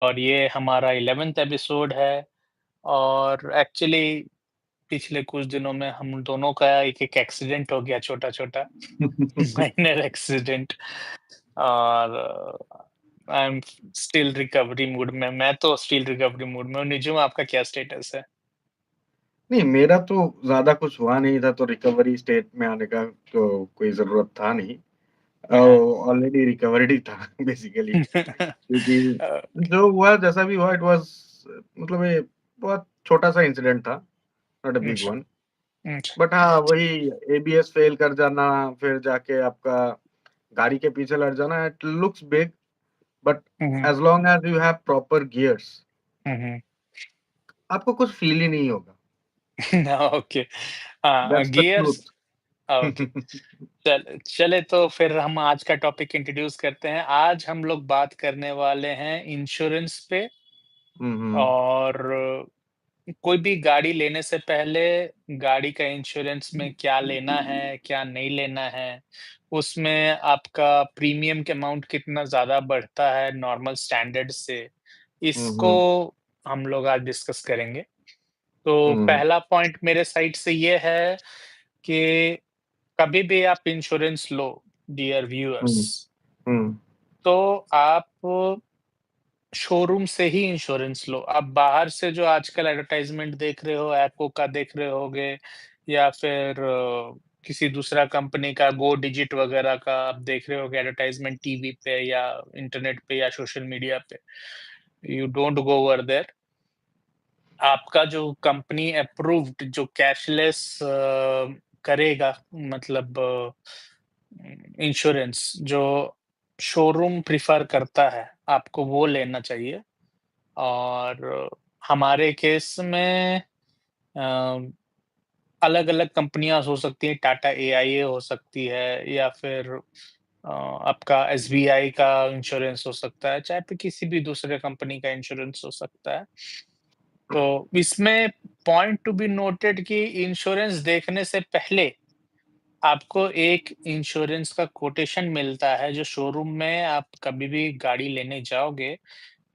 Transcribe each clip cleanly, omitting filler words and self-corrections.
और ये हमारा 11th एपिसोड है और एक्चुअली पिछले कुछ दिनों में हम दोनों का एक-एक एक्सीडेंट हो गया छोटा-छोटा, माइनर एक्सीडेंट और I am still recovery mood में मैं तो स्टिल रिकवरी मूड में हूँ। निज्जूम आपका क्या स्टेटस है? नहीं, मेरा तो ज़्यादा कुछ हुआ नहीं था, तो रिकवरी स्टेट में आने का तो कोई ज़रूरत था नहीं। हाँ। ऑलरेडी रिकवर्ड ही था बेसिकली, क्योंकि अ, जो हुआ जैसा भी हुआ इट वाज़ मतलब ये बहुत छोटा-सा इंसिडेंट था, नॉट अ बिग अच्छा, वन। अच्छा। बट हाँ, वही एबीएस फेल कर जाना, फिर जाके आपका गाड़ी के पीछे लड़ जाना, it looks big, but hmm, hmm. As long as you have proper gears, hmm, hmm. आपको कुछ फ़ील ही नहीं होगा। ओके। हाँ, that's the gears truth. Okay. चले तो फिर हम आज का टॉपिक इंट्रोड्यूस करते हैं। आज हम लोग बात करने वाले हैं इंश्योरेंस पे हुँ, हुँ। और कोई भी गाड़ी लेने से पहले गाड़ी का इंश्योरेंस में क्या लेना है, क्या नहीं लेना है, उसमें आपका प्रीमियम के अमाउंट कितना ज़्यादा बढ़ता है नॉर्मल स्टैंडर्ड से, हुँ, इसको हुँ। हम लोग आज डिस्कस करेंगे। तो हुँ, पहला पॉइंट मेरे साइड से ये है कि कभी भी आप इंश्योरेंस लो डियर व्यूअर्स, हुँ, हुँ, तो आप शोरूम से ही इंश्योरेंस लो। आप बाहर से जो आजकल एडवर्टाइज़मेंट देख रहे हो, ऐको का देख रहे होगे या फिर किसी दूसरा कंपनी का गो डिजिट वगैरह का आप देख रहे होगे एडवर्टाइज़मेंट टीवी पे या इंटरनेट पे या सोशल मीडिया पे। You don't go over there. आपका जो कंपनी अप्रूव्ड जो कैशलेस करेगा मतलब इंश्योरेंस जो शोरूम प्रेफ़र करता है, आपको वो लेना चाहिए। और हमारे केस में अ, अलग-अलग कंपनियाँ हो सकती हैं, टाटा एआईए हो सकती है या फिर आपका एसबीआई का इंश्योरेंस हो सकता है, चाहे फिर किसी भी दूसरे कंपनी का इंश्योरेंस हो सकता है। तो इसमें पॉइंट टू बी नोटेड कि इंश्योरेंस देखने से पहले आपको एक इंश्योरेंस का कोटेशन मिलता है, जो शोरूम में आप कभी भी गाड़ी लेने जाओगे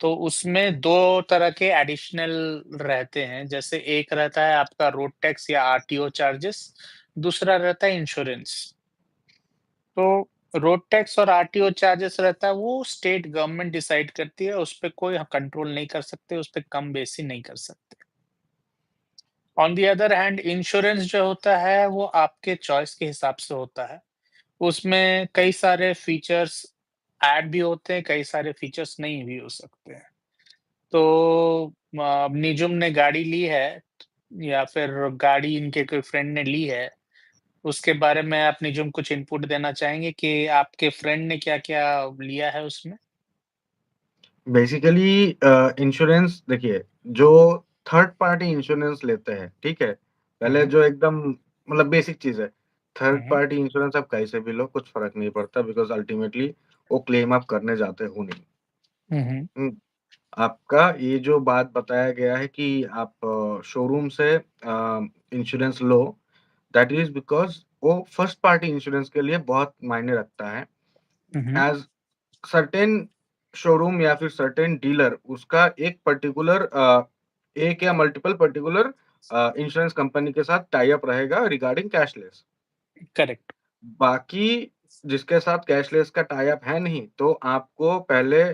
तो उसमें 2 तरह के एडिशनल रहते हैं, जैसे एक रहता है आपका रोड टैक्स या आरटीओ चार्जेस, दूसरा रहता है इंश्योरेंस। तो रोड टैक्स और आरटीओ चार्जेस रहता है, वो स्टेट गवर्नमेंट डिसाइड करती है, उसपे कोई कंट्रोल नहीं कर सकते, उसपे कम-बेसी नहीं कर सकते। On the other hand insurance जो होता है, वो आपके चॉइस के हिसाब से होता है। उसमें कई सारे फीचर्स ऐड भी होते हैं, कई सारे फीचर्स नहीं भी हो सकते हैं। तो निजुम ने गाड़ी ली है या फिर गाड़ी इनके कोई फ्रेंड ने ली है, उसके बारे में आप निजुम कुछ इनपुट देना चाहेंगे कि आपके फ्रेंड ने क्या-क्या लिया है उसमें? बेसिकली इंश्योरेंस देखिए, जो थर्ड पार्टी इंश्योरेंस लेते हैं, ठीक है? हुँ, पहले हुँ। जो एकदम मतलब बेसिक चीज़ है, हुँ, थर्ड हुँ। पार्टी इंश्योरेंस आप कहीं से भी लो, कुछ फ़र्क नहीं पड़ता बिकॉज़ अल्टीमेटली वो क्लेम आप करने जाते हो नहीं। हुँ, हुँ। हुँ, आपका ये जो बात बताया गया है कि आप शोरूम से insurance low, that is because वो फर्स्ट पार्टी इंश्योरेंस के लिए बहुत मायने रखता है। Hmm, hmm. As certain showroom या फिर सर्टेन डीलर उसका एक पर्टिकुलर एक या मल्टीपल पर्टिकुलर इंश्योरेंस कंपनी के साथ टाई अप रहेगा रिगार्डिंग कैशलेस। करेक्ट। बाकी जिसके साथ कैशलेस का टाई अप है नहीं, तो आपको पहले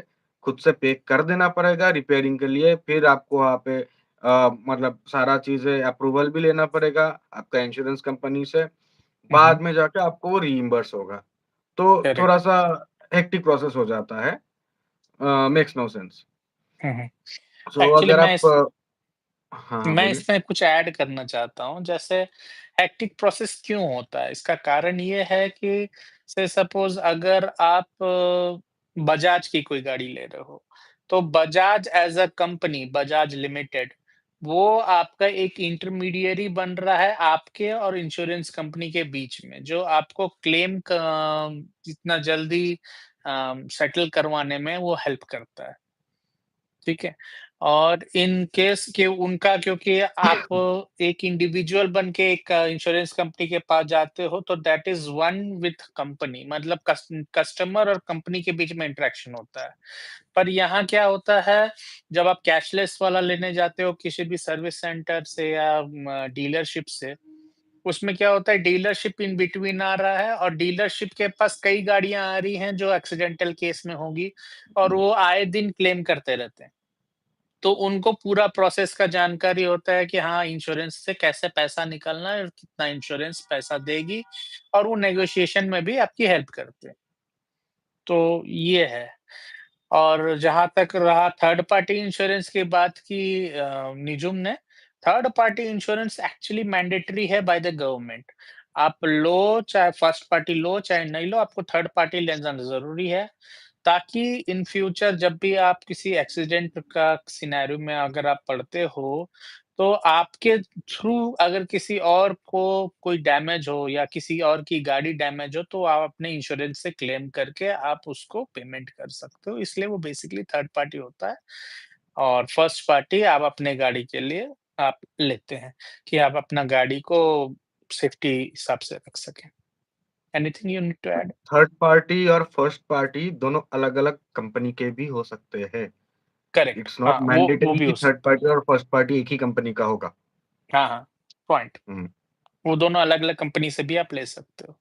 खुद से पे कर देना पड़ेगा रिपेयरिंग के लिए, फिर आपको वहाँ पे मतलब सारा चीज़ें अप्रूवल भी लेना पड़ेगा आपका इंश्योरेंस कंपनी से, हुँ, हुँ। बाद में जाके आपको वो रीइम्बर्स होगा। तो करेक्ट। थोड़ा-सा हेक्टिक प्रोसेस हो जाता है। Makes no sense. Hmm, hmm. So actually अगर आप हाँ, मैं बोलिए? इसमें कुछ ऐड करना चाहता हूँ, जैसे हेक्टिक प्रोसेस क्यों होता है? इसका कारण ये है कि से सपोज़ अगर आप बजाज की कोई गाड़ी ले रहे हो, तो Bajaj as a company, Bajaj limited, वो आपका एक इंटरमीडियरी बन रहा है आपके और इंश्योरेंस कंपनी के बीच में, जो आपको क्लेम क जितना जल्दी सेटल करवाने में वो हेल्प करता है। ठीक है? और इन केस कि उनका क्योंकि आप एक इंडिविजुअल बन के एक इंश्योरेंस कंपनी के पास जाते हो तो that is one with company मतलब कस्टमर और कंपनी के बीच में इंटरेक्शन होता है। पर यहाँ क्या होता है, जब आप कैशलेस वाला लेने जाते हो किसी भी सर्विस सेंटर से या डीलरशिप से, उसमें क्या होता है डीलरशिप इन बिटवीन आ रहा है और डीलरशिप के पास कई गाड़ियाँ आ रही हैं जो एक्सीडेंटल केस में होंगी और वो आए दिन क्लेम करते रहते हैं। तो उनको पूरा प्रोसेस का जानकारी होता है कि हाँ, इंश्योरेंस से कैसे पैसा निकलना है और कितना इंश्योरेंस पैसा देगी और वो नेगोशिएशन में भी आपकी हेल्प करते हैं। तो ये है। और जहाँ तक रहा थर्ड पार्टी इंश्योरेंस की बात की निजुम ने, third party insurance actually mandatory है बाय द गवर्नमेंट। आप लो, चाहे फर्स्ट पार्टी लो, चाहे नहीं लो, आपको थर्ड पार्टी लेना ज़रूरी है, ताकि इन फ्यूचर जब भी आप किसी एक्सीडेंट का सिनेरियो में अगर आप पड़ते हो, तो आपके थ्रू अगर किसी और को कोई डैमेज हो या किसी और की गाड़ी डैमेज हो, तो आप अपने इंश्योरेंस से क्लेम करके आप उसको पेमेंट कर सकते हो। इसलिए वो बेसिकली थर्ड पार्टी होता है और फर्स्ट पार्टी आप अपने गाड़ी के लिए आप लेते हैं, कि आप अपना गाड़ी को सेफ्टी हिसाब से रख सकें। Anything you need to add? Third party और फर्स्ट पार्टी दोनों अलग-अलग कंपनी के भी हो सकते हैं। करेक्ट, इट्स नॉट हाँ, वो मैंडेटरी भी कि हो थर्ड सकता है। पार्टी और फर्स्ट पार्टी एक ही कंपनी का होगा। हाँ, हाँ, पॉइंट। हुँ, वो दोनों अलग-अलग कंपनी से भी आप ले सकते हो।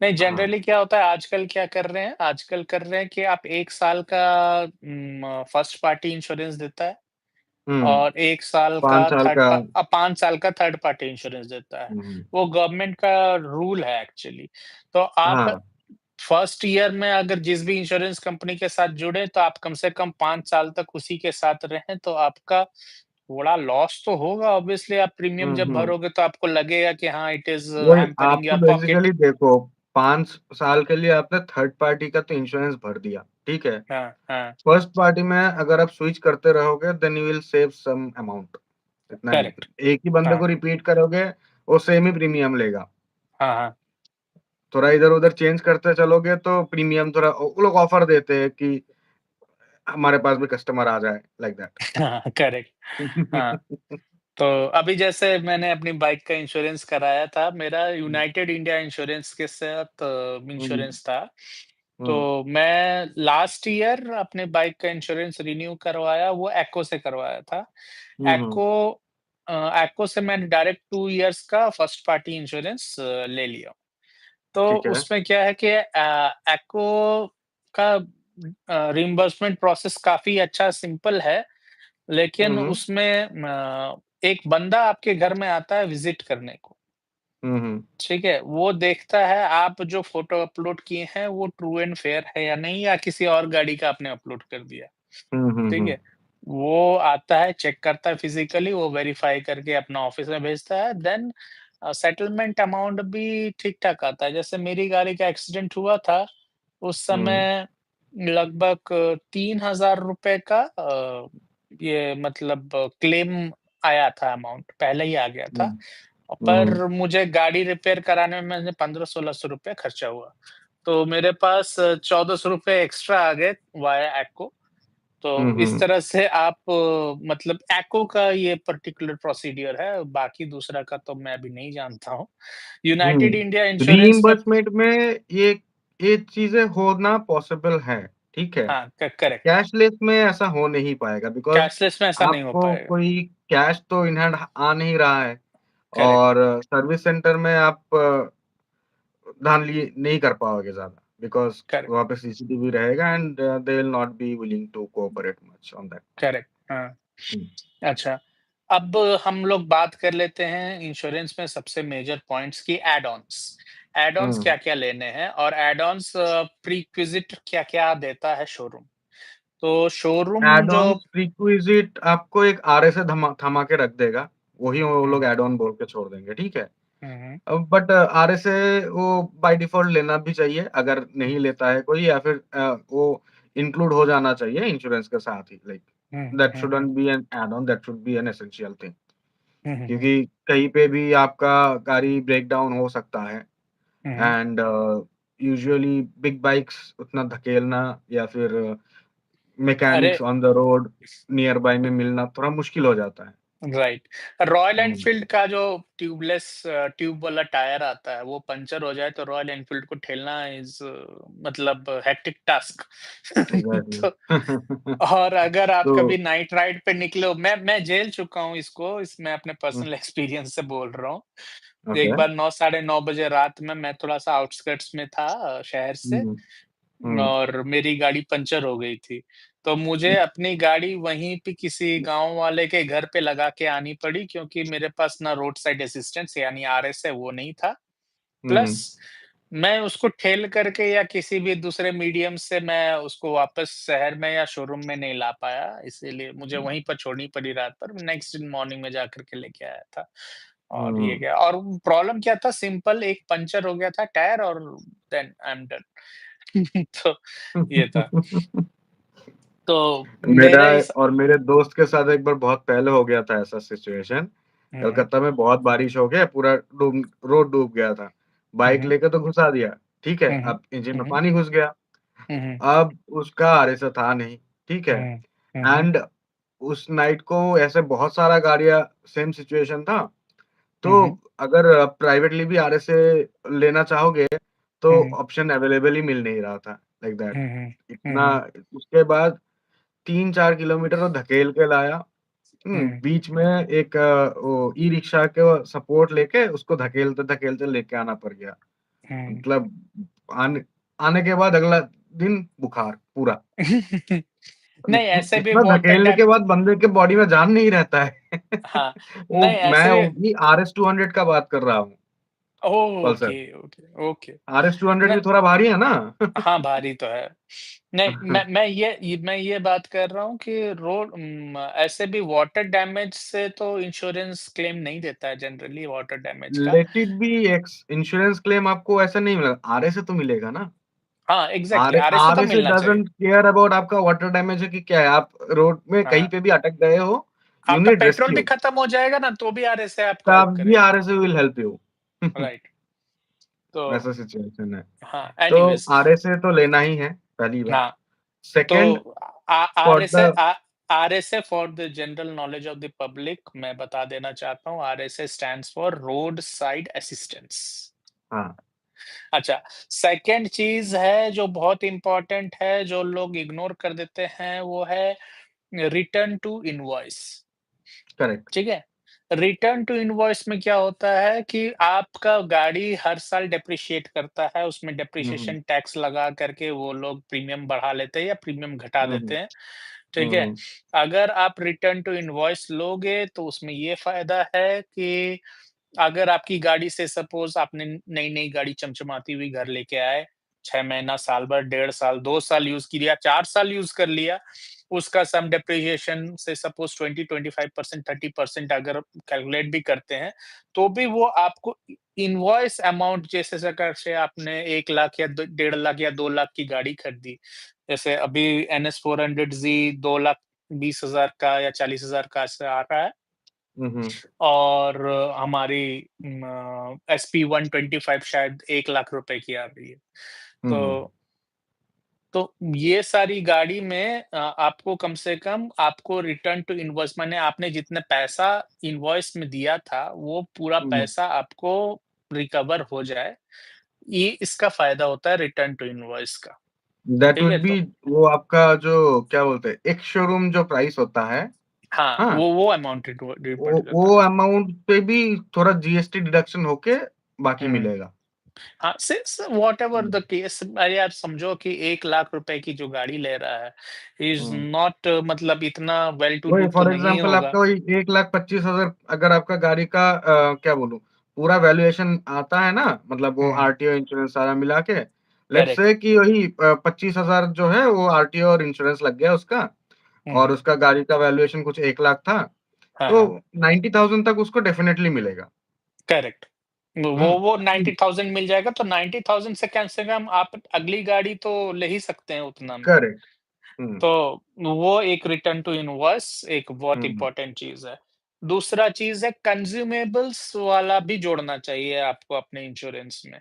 नहीं, हाँ। जनरली क्या होता है आजकल क्या कर रहे हैं, आजकल कर रहे हैं कि आप 1 साल का फर्स्ट पार्टी इंश्योरेंस देता है हुँ, और 1 साल 5 का साल का 5 साल का थर्ड पार्टी इंश्योरेंस देता है। हुँ, वो गवर्नमेंट का रूल है एक्चुअली। तो आप हाँ। फर्स्ट ईयर में अगर जिस भी इंश्योरेंस कंपनी के साथ जुड़े तो आप कम से कम 5 साल तक उसी के साथ रहें, तो आपका थोड़ा लॉस तो होगा ऑब्वियसली आप प्रीमियम हुँ, जब हुँ। भरोगे तो आपको लगेगा कि हाँ, इट इज़ वही हैम्परिंग आपको योर पॉकेट। बेसिकली देखो 5 साल के लिए आपने थर्ड पार्टी का तो इंश्योरेंस भर दिया, ठीक है? हाँ, हाँ, फर्स्ट पार्टी में अगर आप स्विच करते रहोगे then you will save some amount इतना ही। करेक्ट। एक ही बंदे हाँ, को रिपीट करोगे, वो सेम ही प्रीमियम लेगा। हाँ, हाँ। थोड़ा इधर-उधर चेंज करते चलोगे तो प्रीमियम थोड़ा वो लोग ऑफर देते हैं कि हमारे पास भी कस्टमर आ जाए लाइक दैट। हाँ, करेक्ट। हाँ, तो अभी जैसे मैंने अपनी बाइक का इंश्योरेंस कराया था, मेरा हुँ, यूनाइटेड इंडिया इंश्योरेंस के साथ हुँ, इंश्योरेंस था। हुँ, तो मैं लास्ट ईयर अपने बाइक का इंश्योरेंस रिन्यू करवाया, वो एक्को से करवाया था। हुँ, हुँ, एक्को अ, एक्को से मैंने डायरेक्ट 2 इयर्स का फर्स्ट पार्टी इंश्योरेंस ले लिया। तो ठीक है। उसमें क्या है कि एक्को का रिइंबर्समेंट प्रोसेस काफ़ी अच्छा सिंपल है, हुँ, लेकिन हुँ, उसमें एक बंदा आपके घर में आता है विज़िट करने को, हुँ, हुँ, ठीक है? वो देखता है आप जो फ़ोटो अपलोड किए हैं वो ट्रू एंड फेयर है या नहीं या किसी और गाड़ी का आपने अपलोड कर दिया, हुँ, हुँ, ठीक हुँ, है? वो आता है, चेक करता है फिज़िकली, वो वेरीफ़ाई करके अपना ऑफ़िस में भेजता है, देन सेटलमेंट अमाउंट भी ठीक-ठाक आता है। जैसे मेरी गाड़ी का एक्सीडेंट हुआ था, उस हुँ, समय लगभग ₹3000 का ये मतलब क्लेम आया था अमाउंट, पहले ही आ गया था। हुँ, हुँ, पर मुझे गाड़ी रिपेयर कराने में मैंने 1500-1600 खर्चा हुआ। तो मेरे पास ₹1400 एक्स्ट्रा आ गए वाया एक्को। तो हुँ, इस हुँ, तरह से आप मतलब एक्को का ये पर्टिकुलर प्रोसीडियर है, बाकी दूसरा का तो मैं अभी नहीं जानता हूँ। हुँ। यूनाइटेड इंडिया इंश्योरेंस में रीइंबर्समेंट में ये चीज़ें होना पॉसिबल है, ठीक है? हाँ, करेक्ट। कैशलेस में ऐसा हो नहीं पाएगा बिकॉज़ कैशलेस में ऐसा नहीं हो आपको पाएगा। कोई कैश तो इन हैंड आ नहीं रहा है करेक्ट, और सर्विस सेंटर में आप धांधली नहीं कर पाओगे ज़्यादा बिकॉज़ करेक्ट, वहाँ पे सीसीटीवी रहेगा and they will not be willing to cooperate much on that. Correct, हाँ। हुँ, अच्छा, अब हम लोग बात कर लेते हैं इंश्योरेंस में सबसे मेजर पॉइंट्स की एड-ऑन्स। एड-ऑन्स हुँ। क्या-क्या लेने हैं और एड-ऑन्स प्रीक्विज़िट क्या-क्या देता है शोरूम। तो शोरूम ऐड जो ऑन्स प्रीक्विज़िट आपको एक आरए से थमा के रख देगा। वही वो हुँ, लोग ऐड ऑन बोल के छोड़ देंगे, ठीक है? हुँ, हुँ, बट आरए से वो बाय डिफ़ॉल्ट लेना भी चाहिए अगर नहीं लेता है कोई या फिर वो इंक्लूड हो जाना चाहिए इंश्योरेंस के साथ ही like hmm, that hmm, hmm, shouldn't be an add on that should be an essential thing hmm, hmm, hmm, क्योंकि कहीं पे भी आपका गाड़ी ब्रेक डाउन हो सकता है hmm, and usually big bikes उतना धकेलना या फिर अरे! Mechanics on the road near by में मिलना थोड़ा मुश्किल हो जाता है। राइट। रॉयल हुँ, एनफील्ड का जो ट्यूब वाला टायर आता है, वो पंक्चर हो जाए तो रॉयल एनफील्ड को ठेलना इज़ मतलब हेक्टिक टास्क। एग्ज़ैक्टली। तो और अगर आप तो कभी नाइट राइड पे निकले हो, मैं झेल चुका हूँ इसको, मैं अपने हुँ, पर्सनल एक्सपीरियंस से बोल रहा हूँ। एक ओके। बार 9 साढ़े 9 बजे रात में मैं थोड़ा-सा आउटस्कर्ट्स में था शहर से, हुँ, हुँ, और मेरी गाड़ी पंक्चर हो गई थी। तो मुझे अपनी गाड़ी वहीं पे किसी गाँव वाले के घर पे लगा के आनी पड़ी, क्योंकि मेरे पास ना रोड साइड असिस्टेंस यानी आरएस है वो नहीं था। हुँ, प्लस हुँ, मैं उसको ठेल करके या किसी भी दूसरे मीडियम से मैं उसको वापस शहर में या शोरूम में नहीं ला पाया, इसीलिए मुझे वहीं पर छोड़नी पड़ी रात भर। नेक्स्ट दिन मॉर्निंग में जाकर के लेके आया था। और ये हुँ। क्या, और प्रॉब्लम क्या था, सिंपल एक पंक्चर हो गया था टायर, और देन आई एम डन। तो ये था। तो मेरा मेरा इस और मेरे दोस्त के साथ एक बार बहुत पहले हो गया था ऐसा सिचुएशन। हुँ, कलकत्ता में बहुत बारिश हो गया, पूरा रोड डूब गया था। हुँ, बाइक हुँ, लेके तो घुसा दिया, ठीक है, हुँ, हुँ, अब इंजन हुँ, में हुँ, पानी घुस गया। हुँ, हुँ, अब उसका आरएसए था नहीं, ठीक है? हुँ, हुँ, हुँ, एंड उस नाइट को ऐसे बहुत सारा गाड़ियाँ सेम सिचुएशन था, हुँ, तो हुँ, अगर प्राइवेटली भी आरएसए लेना चाहोगे, तो हुँ, ऑप्शन अवेलेबल ही मिल नहीं रहा था, लाइक दैट। हुँ, हुँ, हुँ, इतना हुँ, उसके बाद 3-4 किलोमीटर वो धकेल के लाया। हुँ, बीच में एक वो ई-रिक्शा के सपोर्ट लेके उसको धकेलते-धकेलते लेके आना पड़ गया। हुँ। मतलब आने आने के बाद अगला दिन बुखार पूरा। नहीं, ऐसे भी इतना वाटर धकेलने के डैम बाद बंदे के बॉडी में जान नहीं रहता है। हाँ, वो नहीं मैं ऐसे वो भी आरएस 200 का बात कर रहा हूँ, Pulsar. Okay, okay, okay. RS 200 न भी थोड़ा भारी है ना? हाँ, भारी तो है। नहीं, मैं ये बात कर रहा हूँ कि ऐसे भी वाटर डैमेज से तो इंश्योरेंस क्लेम नहीं देता है जनरली वाटर डैमेज का। Let it be x insurance claim आपको ऐसा नहीं मिलेगा, आरएस से तो मिलेगा ना। हाँ, एग्ज़ैक्टली आर आरएस से तो आरएसए मिलना चाहिए। डज़न्ट केयर अबाउट आपका वाटर डैमेज है कि क्या है, आप रोड में कहीं हाँ, पे भी अटक गए हो, यू आपका नीड पेट्रोल भी रेस्क्यू, खत्म हो जाएगा ना, तो भी आरएसए आपको हेल्प तब भी करेगा। RSA will help you. Right, तो ऐसा सिचुएशन है। हाँ, तो एनीवेज़ आरएसए तो लेना ही है, पहली बात। हाँ, तो second for RSA the RSA for the general knowledge of the public मैं बता देना चाहता हूँ, RSA stands for road side assistance. हाँ, अच्छा, सेकंड चीज़ है जो बहुत इम्पोर्टेंट है, जो लोग इग्नोर कर देते हैं, वो है रिटर्न टू इनवॉइस। करेक्ट। ठीक है? रिटर्न टू इनवॉइस में क्या होता है कि आपका गाड़ी हर साल डेप्रिशिएट करता है, उसमें हुँ, हुँ। डेप्रिसिएशन टैक्स लगा करके वो लोग प्रीमियम बढ़ा लेते हैं या प्रीमियम घटा हुँ, देते हुँ। हैं, हुँ, ठीक है? हुँ। अगर आप रिटर्न टू इनवॉइस लोगे तो उसमें ये फ़ायदा है कि अगर आपकी गाड़ी से सपोज़ आपने नई-नई गाड़ी चमचमाती हुई घर लेके आए, 6 महीना, साल भर, 1.5 साल, 2 साल यूज़ किया, 4 साल यूज़ कर लिया, उसका सम डेप्रिसिएशन से सपोज़ 20-25% 30% अगर कैलकुलेट भी करते हैं, तो भी वो आपको इनवॉइस अमाउंट जैसे अगर से आपने 1 लाख या द 1.5 लाख या 2 लाख की गाड़ी खरीदी, जैसे अभी एनएस 400ज़ी 2,20,000 का या 40,000 का ऐसे आ रहा है। हुँ, हुँ। और हमारी एसपी 125 शायद 1 लाख रुपए की आ रही है। हुँ, हुँ। तो तो ये सारी गाड़ी में आपको कम से कम आपको रिटर्न टू इनवॉइस माने आपने जितने पैसा इनवॉइस में दिया था, वो पूरा हुँ। पैसा आपको रिकवर हो जाए। ये इसका फ़ायदा होता है रिटर्न टू इनवॉइस का, दैट ठीक है? वुड बी तो वो आपका जो क्या बोलते हैं, एक शोरूम जो प्राइस होता है, हाँ, हाँ? वो अमाउंट वो डिपेंड वो करता है। अमाउंट पे भी थोड़ा जीएसटी डिडक्शन होके बाकी हुँ। मिलेगा। हाँ, since whatever hmm, the case अरे यार समझो कि 1 लाख रुपए की जो गाड़ी ले रहा है, इज़ हुँ। नॉट मतलब इतना वेल टू वही डू तो फॉर नहीं एग्ज़ाम्पल होगा। आपका वही 1,25,000 अगर आपका गाड़ी का क्या बोलूँ, पूरा वैल्यूएशन आता है ना, मतलब वो हुँ, आरटीओ इंश्योरेंस सारा मिला के, लेट्स करेक्ट। से कि वही 25,000 जो है वो आरटीओ और इंश्योरेंस लग गया उसका हुँ, और हुँ। उसका गाड़ी का वैल्यूएशन कुछ 1 लाख था, हाँ, तो हाँ, 90,000 तक उसको डेफिनिटली मिलेगा। करेक्ट। वो हुँ, वो कि 90,000 मिल जाएगा तो 90,000 से कम आप अगली गाड़ी तो ले ही सकते हैं उतना में। करेक्ट। हुँ, तो वो एक रिटर्न टू इनवॉइस एक बहुत हुँ। इम्पोर्टेंट चीज़ है। दूसरा चीज़ है कंज्यूमेबल्स वाला भी जोड़ना चाहिए आपको अपने इंश्योरेंस में,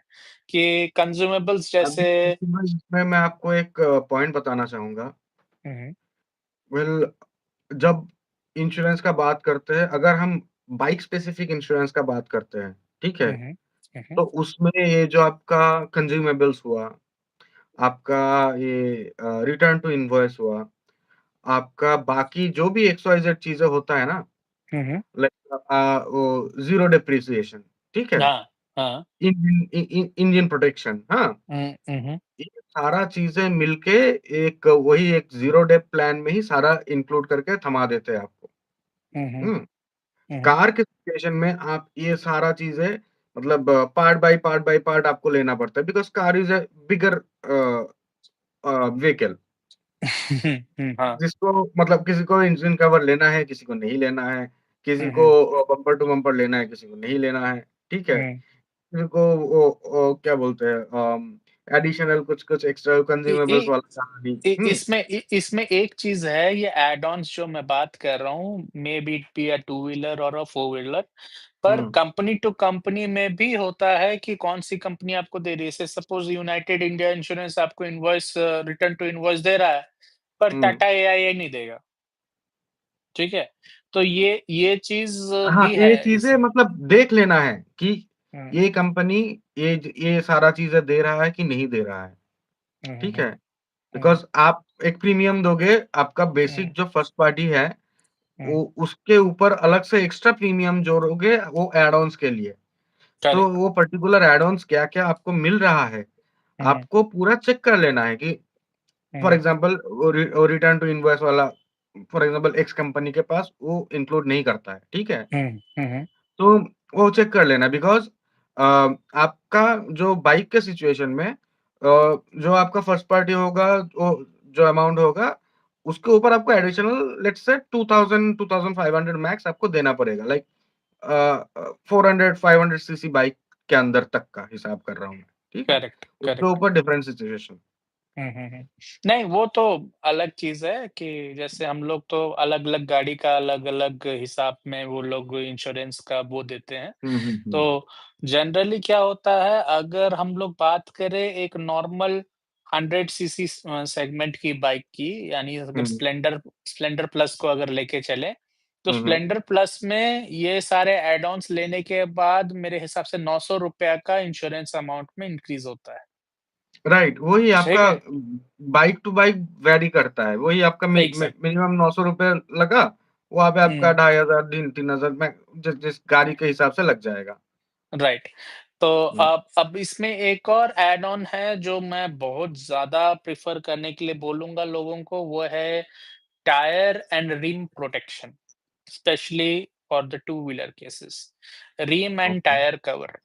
कि कंज्यूमेबल्स अभी जैसे इसमें इसमें मैं आपको एक पॉइंट बताना चाहूँगा। हुँ, हुँ। वेल जब इंश्योरेंस का बात करते हैं, अगर हम बाइक स्पेसिफिक इंश्योरेंस का बात करते हैं, ठीक है? Hmm, hmm. हुँ, हुँ। तो उसमें ये जो आपका कंज्यूमेबल्स हुआ, आपका ये रिटर्न टू इनवॉइस हुआ, आपका बाकी जो भी एक्स-वाई-ज़ेड चीज़ें होता है ना, हुँ, हुँ। लाइक वो ज़ीरो डेप्रिसिएशन, ठीक है? हाँ, हाँ। इंजन प्रोटेक्शन, हाँ? हुँ, हुँ, हुँ। ये सारा चीज़ें मिलके एक वही एक ज़ीरो डेप प्लान में ही सारा इंक्लूड करके थमा देते हैं आपको। हुँ, हुँ। हुँ? हुँ, हुँ। कार के सिचुएशन में आप ये सारा चीज़ें मतलब पार्ट बाय पार्ट आपको लेना पड़ता है because car is a bigger vehicle hmm, हाँ। जिसको मतलब किसी को इंजन कवर लेना है, किसी को नहीं लेना है, किसी हुँ, को हुँ। बम्पर टू बम्पर लेना है, किसी को नहीं लेना है, ठीक है? हुँ। किसी को वो क्या बोलते हैं एडिशनल कुछ-कुछ एक्स्ट्रा इ इ कंज्यूमेबल्स वाला कहानी इ हुँ, इसमें एक चीज़ है, ये ऐड ऑन्स जो मैं बात कर रहा हूँ, may be it be a two wheeler और अ फोर व्हीलर, पर हुँ, कंपनी टू कंपनी में भी होता है कि कौन-सी कंपनी आपको दे रही है। से सपोज़ यूनाइटेड इंडिया इंश्योरेंस आपको इनवॉइस रिटर्न टू इनवॉइस दे रहा है, पर हुँ। टाटा एआईए नहीं देगा, ठीक है? तो ये चीज़ हाँ, भी ये है चीज़ें इसमें। मतलब देख लेना है कि हुँ, ये कंपनी ये सारा चीज़ें दे रहा है कि नहीं दे रहा है, हुँ, हुँ, ठीक हुँ, है? हुँ, बिकॉज़ आप एक प्रीमियम दोगे, आपका हुँ, बेसिक जो फर्स्ट पार्टी है, हुँ, वो उसके ऊपर अलग से एक्स्ट्रा प्रीमियम जोड़ोगे वो ऐड ऑन्स के लिए। तो करेक्ट। वो पर्टिकुलर ऐड ऑन्स क्या-क्या आपको मिल रहा है, हुँ, आपको पूरा चेक कर लेना है कि फॉर हुँ, एग्ज़ाम्पल वो रिटर्न टू इनवॉइस वाला फॉर एग्ज़ाम्पल एक्स कंपनी के पास वो इंक्लूड नहीं करता है, ठीक है? हुँ, हुँ, हुँ, तो वो चेक कर लेना बिकॉज़ आपका जो बाइक के सिचुएशन में जो आपका फर्स्ट पार्टी होगा, वो जो अमाउंट होगा, उसके ऊपर आपको एडिशनल लेट्स से 2000 2500 मैक्स आपको देना पड़ेगा। लाइक 400 500 सीसी बाइक के अंदर तक का हिसाब कर रहा हूँ मैं, ठीक है? करेक्ट, उसके करेक्ट। ऊपर डिफरेंट सिचुएशन। हुँ, हुँ, हुँ। नहीं, वो तो अलग चीज़ है कि जैसे हम लोग तो अलग-अलग गाड़ी का अलग-अलग हिसाब में वो लोग इंश्योरेंस का वो देते हैं। हुँ, हुँ, हुँ। तो जनरली क्या होता है, अगर हम लोग बात करें एक नॉर्मल 100 सीसी सेगमेंट की बाइक की, यानी अगर हुँ, स्प्लेंडर प्लस को अगर लेके चलें, तो हुँ, हुँ। स्प्लेंडर प्लस में ये सारे ऐड ऑन्स लेने के बाद मेरे हिसाब से ₹900 का इंश्योरेंस अमाउंट में इंक्रीज़ होता है। राइट, वही ठीक आपका है? बाइक टू बाइक वैरी करता है। वही आपका एग्ज़ैक्ट मिनिमम ₹900 लगा, वहाँ पे आपका हुँ। 2500 3,000 में जिस गाड़ी के हिसाब से लग जाएगा। राइट। तो हुँ, अब इसमें एक और ऐड ऑन है जो मैं बहुत ज़्यादा प्रेफ़र करने के लिए बोलूँगा लोगों को, वो है tyre and rim protection, specially for the two wheeler cases. Rim and okay, tyre cover,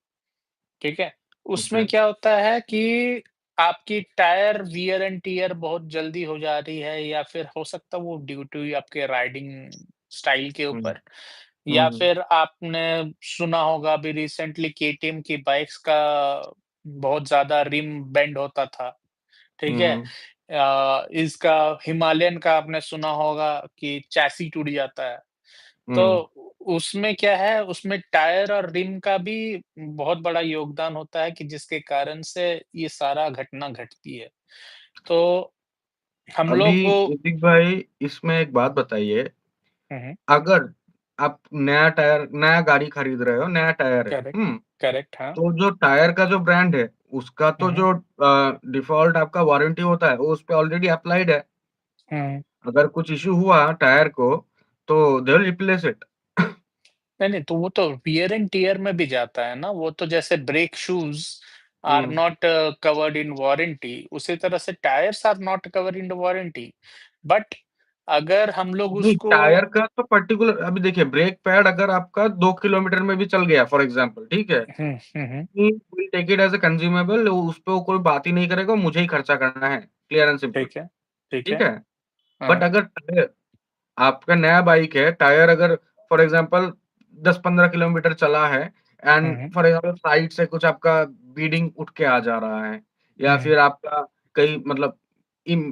ठीक है? ओके। उसमें क्या होता है कि आपकी टायर वियर एंड टियर बहुत जल्दी हो जा रही है, या फिर हो सकता है वो ड्यू टू आपके राइडिंग स्टाइल के हुँ, ऊपर, या हुँ, फिर आपने सुना होगा अभी रिसेंटली केटीएम की बाइक्स का बहुत ज़्यादा रिम बेंड होता था, ठीक हुँ, है? हुँ, इसका हिमालयन का आपने सुना होगा कि चैसी टूट जाता है। तो हुँ। उसमें क्या है, उसमें टायर और रिम का भी बहुत बड़ा योगदान होता है कि जिसके कारण से ये सारा घटना घटती है। तो हम अभी लोग ऋतिक भाई इसमें एक बात बताइए, हुँ, हुँ, अगर आप नया गाड़ी खरीद रहे हो, नया टायर है, करेक्ट, हुँ? करेक्ट, हाँ। तो जो टायर का जो ब्रांड है, उसका हुँ, तो हुँ, जो डिफ़ॉल्ट आपका वारंटी होता है, वो उसपे ऑलरेडी एप्लाइड है। हुँ। अगर कुछ इश्यू हुआ टायर को, तो दे विल रिप्लेस इट। नहीं, नहीं, तो वो तो वियर एंड टियर में भी जाता है ना, वो तो जैसे ब्रेक शूज़ आर हुँ। नॉट कवर्ड इन वारंटी, उसी तरह से tyres are not covered in the warranty. But अगर हम लोग नहीं, उसको टायर का तो पर्टिकुलर अभी देखिए ब्रेक पैड अगर आपका 2 किलोमीटर में भी चल गया फॉर एग्ज़ाम्पल, ठीक है? Hmm, hmm, hmm, he will take it as a consumable उसपे वो कोई बात ही नहीं करेगा, मुझे ही खर्चा करना है, क्लियर एंड सिंपल, ठीक है, ठीक ठीक है। है? बट हाँ। अगर टायर आपका नया बाइक है, टायर अगर फॉर एग्ज़ाम्पल 10-15 किलोमीटर चला है hmm, and hmm. For example side से कुछ आपका बीडिंग उठ के आ जा रहा है या हुँ। फिर आपका कहीं मतलब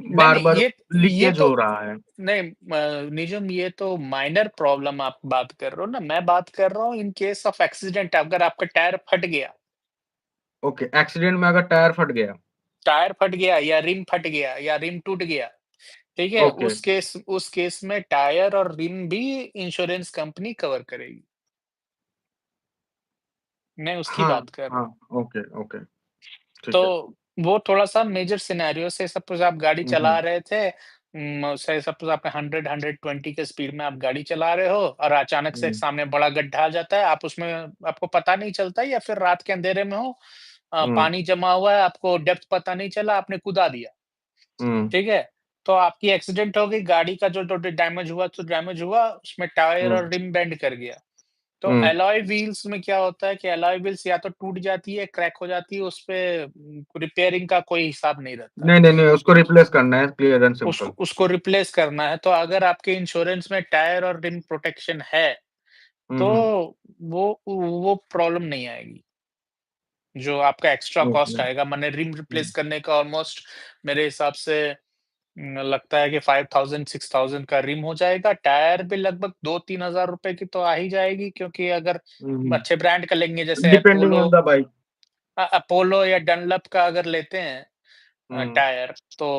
नहीं, नहीं, बार-बार ये लीकेज तो हो रहा है। नहीं निजम, ये तो माइनर प्रॉब्लम आप बात कर रहे हो ना, मैं बात कर रहा हूँ इन केस ऑफ एक्सीडेंट, अगर आपका ओके, एक्सीडेंट में अगर टायर फट गया। टायर फट गया या रिम फट गया या रिम टूट गया, ठीक है? ओके। उस केस में टायर और रिम भी इंश्योरेंस कंपनी कवर करेगी। मैं उसकी हाँ, बात कर रहा हाँ, हूँ। ओके, ओके, तो ठीक है। वो थोड़ा-सा मेजर सिनेरियो से सपोज़ आप गाड़ी हुँ, चला हुँ, रहे थे, से सपोज़ आप 100-120 के स्पीड में आप गाड़ी चला रहे हो और अचानक से एक हुँ, सामने बड़ा गड्ढा आ जाता है, आप उसमें आपको पता नहीं चलता या फिर रात के अंधेरे में हो, हुँ, पानी जमा हुआ है, आपको डेप्थ पता नहीं चला, आपने कूदा दिया, हुँ, ठीक है? तो आपकी एक्सीडेंट हो गई, गाड़ी का जो डैमेज हुआ तो डैमेज हुआ, उसमें टायर हुँ, और रिम बेंड कर गया। तो हुँ, एलॉय व्हील्स में क्या होता है कि एलॉय व्हील्स या तो टूट जाती है, क्रैक हो जाती है, उसपे रिपेयरिंग का कोई हिसाब नहीं रहता। नहीं, नहीं, नहीं, उसको रिप्लेस करना है, क्लियर एंड उसको सिंपल। उसको रिप्लेस करना है, तो अगर आपके इंश्योरेंस में टायर और रिम प्रोटेक्शन है, हुँ, तो हुँ, वो प्रॉब्लम नहीं आएगी। जो आपका एक्स्ट्रा कॉस्ट ओके, आएगा, माने रिम रिप्लेस हुँ, करने का ऑलमोस्ट मेरे हिसाब से लगता है कि 5000-6000 का रिम हो जाएगा। टायर भी लगभग 2-3 हज़ार रुपए की तो आ ही जाएगी, क्योंकि अगर हुँ, हुँ, अच्छे ब्रांड का लेंगे जैसे depending on the bike. Apollo या डनलप का अगर लेते हैं हुँ, टायर, तो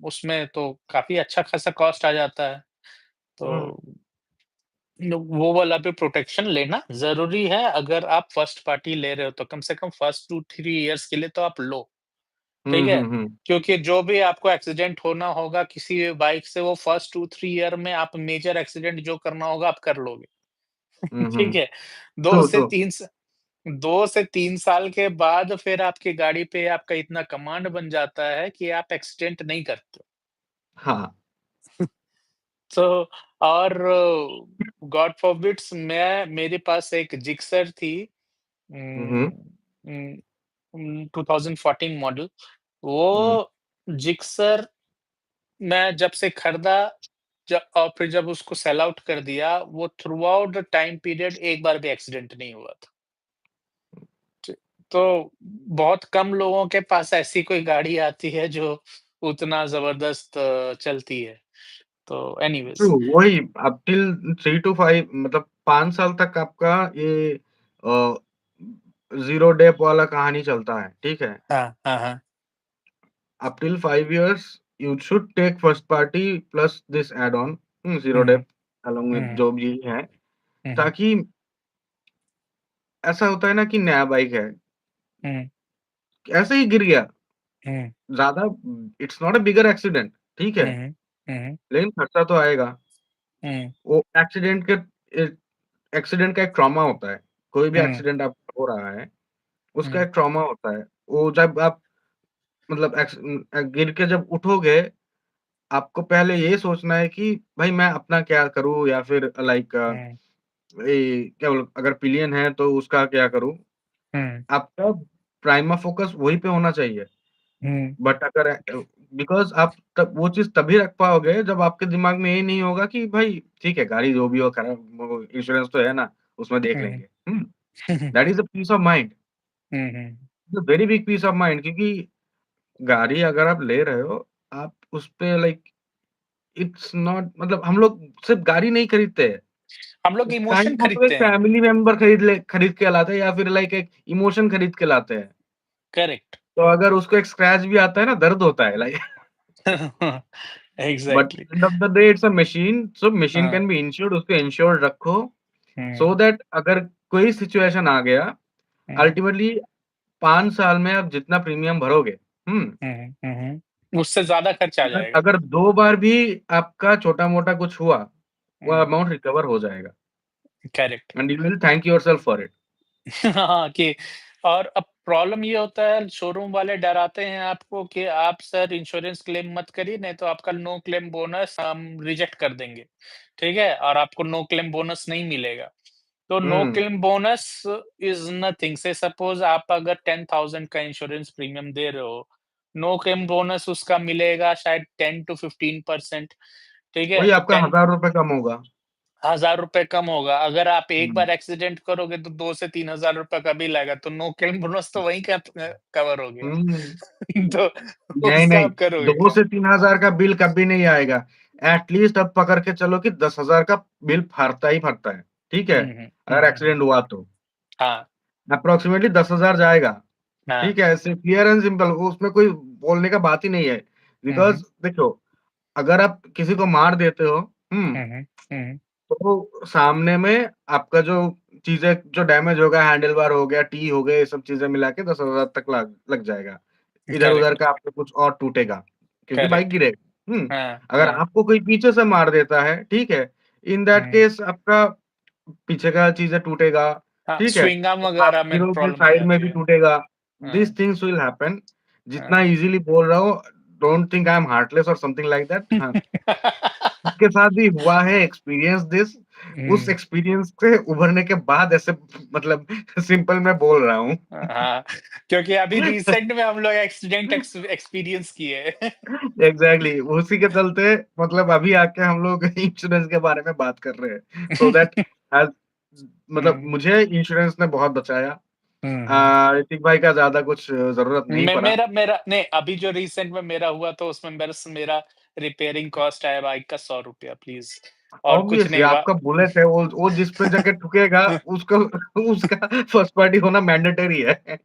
उसमें तो काफ़ी अच्छा खासा कॉस्ट आ जाता है। तो हुँ, वो वाला भी प्रोटेक्शन लेना ज़रूरी है, अगर आप फर्स्ट पार्टी ले रहे हो तो कम से कम फर्स्ट 2-3 इयर्स के लिए तो आप लो, ठीक हुँ, है? हुँ, हुँ, क्योंकि जो भी आपको एक्सीडेंट होना होगा किसी भी बाइक से, वो फर्स्ट 2-3 ईयर में आप मेजर एक्सीडेंट जो करना होगा आप कर लोगे, हुँ, ठीक हुँ, है? 2 ट्रू, से ट्रू, 3 स 2 से 3 साल के बाद फिर आपकी गाड़ी पे आपका इतना कमांड बन जाता है कि आप एक्सीडेंट नहीं करते। हाँ। तो और गॉड फॉरबिड्स मेरे पास एक जिक्सर थी, हुँ, हुँ, उम, उम 2014 मॉडल। हुँ, वो जिक्सर मैं जब से खरीदा, और फिर जब उसको सेल आउट कर दिया, वो through out the time period एक बार भी एक्सीडेंट नहीं हुआ था। ट तो बहुत कम लोगों के पास ऐसी कोई गाड़ी आती है जो उतना ज़बरदस्त चलती है। तो ट्रू, एनीवेज़। वही अप टिल 3 टू 5 मतलब 5 साल तक आपका ये अ, ज़ीरो डेप वाला कहानी चलता है, ठीक है? हाँ, हाँ, हाँ। Up till 5 years, you should take first party plus this add-on, zero hmm, depth along with हुँ, जो भी है, हुँ, हुँ, ताकि ऐसा होता है ना कि नया बाइक है, हुँ, ऐसे ही गिर गया, हुँ, ज़्यादा it's not a bigger accident, ठीक है, हुँ, हुँ, हुँ, लेकिन खर्चा तो आएगा। हुँ, वो ए एक्सीडेंट का एक ट्रॉमा होता है, कोई भी हुँ, एक्सीडेंट आपका हो रहा है, उसका हुँ, एक ट्रॉमा होता है। वो जब आप मतलब गिर के जब उठोगे, आपको पहले ये सोचना है कि भाई मैं अपना क्या करूँ या फिर लाइक हुँ, ये क्या बोलो अगर पिलियन है तो उसका क्या करूँ? हुँ, आपका प्राइमा फ़ोकस वहीं पे होना चाहिए। हुँ, बट अगर बिकॉज़ आप तब वो चीज़ तभी रख पाओगे जब आपके दिमाग में ये नहीं होगा कि भाई ठीक है, गाड़ी जो भी हो खराब वो इंश्योरेंस तो है ना, उसमें देख हुँ, लेंगे। That is a peace of mind, हुँ, हुँ। It's a very big peace of mind क्योंकि गाड़ी अगर आप ले रहे हो, आप उसपे लाइक इट्स नॉट मतलब हम लोग सिर्फ़ गाड़ी नहीं खरीदते हैं। हम लोग इमोशन काइंड ऑफ एक खरीदते हैं। फैमिली मेंबर खरीद के लाते हैं या फिर लाइक एक इमोशन खरीद के लाते हैं। करेक्ट। तो अगर उसको एक स्क्रैच भी आता है ना, दर्द होता है like but exactly. End of the day it's a machine, so machine हाँ। कैन बी इंश्योर्ड उसको इंश्योर्ड रखो, हुँ, सो दैट अगर कोई सिचुएशन आ गया, हुँ, अल्टीमेटली 5 साल में आप जितना प्रीमियम भरोगे, हुँ, हुँ, हुँ। उससे ज़्यादा खर्च आ अगर जाएगा। अगर 2 बार भी आपका छोटा-मोटा कुछ हुआ, वो हुँ, अमाउंट रिकवर हो जाएगा correct. And you will thank yourself for it. हाँ, कि और अब प्रॉब्लम ये होता है, शोरूम वाले डराते हैं आपको कि आप सर इंश्योरेंस क्लेम मत करिए, नहीं तो आपका नो क्लेम बोनस हम रिजेक्ट कर देंगे, ठीक है? और आपको नो क्लेम बोनस नहीं मिलेगा। तो नो हुँ, क्लेम बोनस इज़ नथिंग, से सपोज़ आप अगर 10,000 का इंश्योरेंस प्रीमियम दे रहे हो, नो क्लेम बोनस उसका मिलेगा शायद 10 टू 15%, ठीक है? वही तो आपका 10 ₹1000 कम होगा। ₹1000 कम होगा। अगर आप एक हुँ, बार एक्सीडेंट करोगे तो 2 से 3,000 रुपए का बिल आएगा, तो नो क्लेम बोनस तो वहीं का कवर हो गया। हुँ। तो नहीं, उसका नहीं, आप करोगे 2 क्या? से 3,000 का बिल कभी नहीं आएगा। एट लीस्ट अब पकड़ के चलो कि 10,000 का बिल फटता ही फटता है, ठीक है? Hmm, hmm. हुँ, अगर हुँ, हुँ। एक्सीडेंट हुआ तो। हाँ, अप्रॉक्सिमेटली 10,000 जाएगा, हाँ। ठीक है? ऐसे क्लियर एंड सिंपल उसमें कोई बोलने का बात ही नहीं है। हुँ, बिकॉज़ हुँ। देखो अगर आप किसी को मार देते हो, हुँ, हुँ, हुँ, तो सामने में आपका जो चीज़ें जो डैमेज होगा, हैंडल बार हो गया, टी हो गए, ये सब चीज़ें मिला के 10,000 तक लग लग जाएगा। इधर-उधर करेक्ट, का आपको कुछ और टूटेगा, क्योंकि बाइक करेक्ट। गिरेगा। हाँ, अगर हाँ, आपको कोई पीछे से मार देता है, ठीक है? In that hmm. केस आपका पीछे का चीज़ें टूटेगा, हाँ, ठीक है? स्विंगम आप वगैरह में गिरोगे प्रॉब्लम हो साइड में जाती भी है। टूटेगा। हाँ, दीज़ थिंग्स विल हैपन। जितना हाँ। ईज़िली बोल रहा हूँ, don't think I am heartless और समथिंग लाइक दैट। हाँ, उसके साथ भी हुआ है एक्सपीरियंस दिस। उस हुँ, एक्सपीरियंस से उभरने के बाद ऐसे मतलब सिंपल मैं बोल रहा हूँ। हाँ, क्योंकि अभी रिसेंट में हम लोग एक्सीडेंट एक्सपीरियंस किए। एग्ज़ैक्टली उसी के चलते मतलब अभी आके हम लोग इंश्योरेंस के बारे में बात कर रहे हैं। सो दैट एज़ मतलब हुँ, मुझे इंश्योरेंस ने बहुत बचाया। हुँ, हुँ। ऋतिक भाई का ज़्यादा कुछ ज़रूरत नहीं मैं पड़ा। मेरा मेरा नहीं, अभी जो रिसेंट में मेरा हुआ तो उसमें बस मेरा रिपेयरिंग कॉस्ट आया बाइक का ₹100 प्लीज़, और कुछ ऑब्वियसली नहीं हुआ। आपका बुलेट है, वो जिस पे जाके ठुकेगा उसको उसका फर्स्ट पार्टी होना मैंडेटरी है।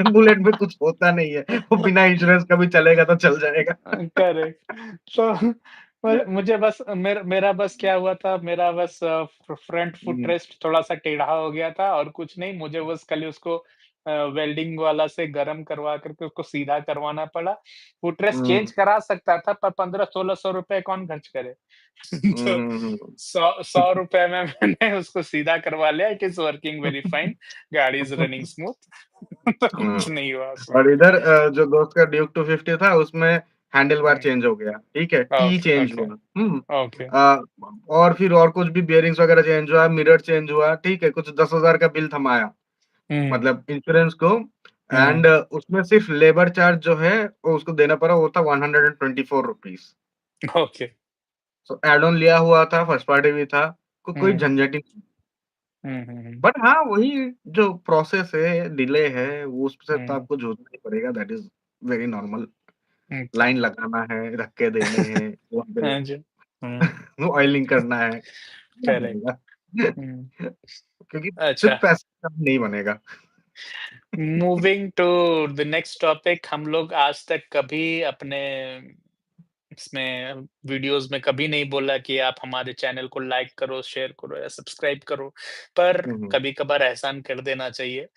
बुलेट में कुछ होता नहीं है, वो बिना इंश्योरेंस का भी चलेगा तो चल जाएगा। करेक्ट। तो मुझे बस मेरा मेरा बस क्या हुआ था, मेरा बस फ्रंट हुँ, फुटरेस्ट थोड़ा-सा टेढ़ा हो गया था और कुछ नहीं, मुझे बस खाली उसको वेल्डिंग वाला से गरम करवा कर के उसको सीधा करवाना पड़ा। फुटरेस्ट हुँ, चेंज करा सकता था पर 1500-1600 रुपए कौन खर्च करे? हुँ, तो हुँ, हुँ। 100 रुपए में मैंने उसको सीधा करवा लिया। It is working very fine, गाड़ी इज़ रनिंग स्मूथ। तो हुँ, कुछ नहीं हुआ उसमें। और इधर जो दोस्त का ड्यूक 250 था उसमें हैंडल बार हुँ, चेंज हो गया, ठीक है? की ओके, चेंज ओके, हुआ, हुँ। ओके। अ, और फिर और कुछ भी बेयरिंग्स वगैरह चेंज हुआ, मिरर चेंज हुआ, ठीक है? कुछ 10,000 का बिल थमाया हुँ, मतलब इंश्योरेंस को। हुँ। एंड उसमें सिर्फ लेबर चार्ज जो है वो उसको देना पड़ा, वो था 124 rupees. Okay. So add on लिया हुआ था, फर्स्ट पार्टी भी था, कोई हुँ, झंझट ही नहीं। हुँ, हुँ, हुँ, बट हाँ, वही जो प्रोसेस है, डिले है, वो उससे तो हुँ, आपको झूठना ही पड़ेगा, that is very normal. Okay. Line लगाना है, धक्के देने हैं, वहाँ पे हाँ जी। हुँ, ऑयलिंग करना है, करना करेक्ट। पड़ेगा। हुँ, क्योंकि सिर्फ अच्छा, पैसे से काम नहीं बनेगा। Moving to the next topic. हम लोग आज तक कभी अपने इसमें वीडियोज़ में कभी नहीं बोला कि आप हमारे चैनल को लाइक करो, शेयर करो या सब्सक्राइब करो, पर हुँ, हुँ। कभी-कभार एहसान कर देना चाहिए।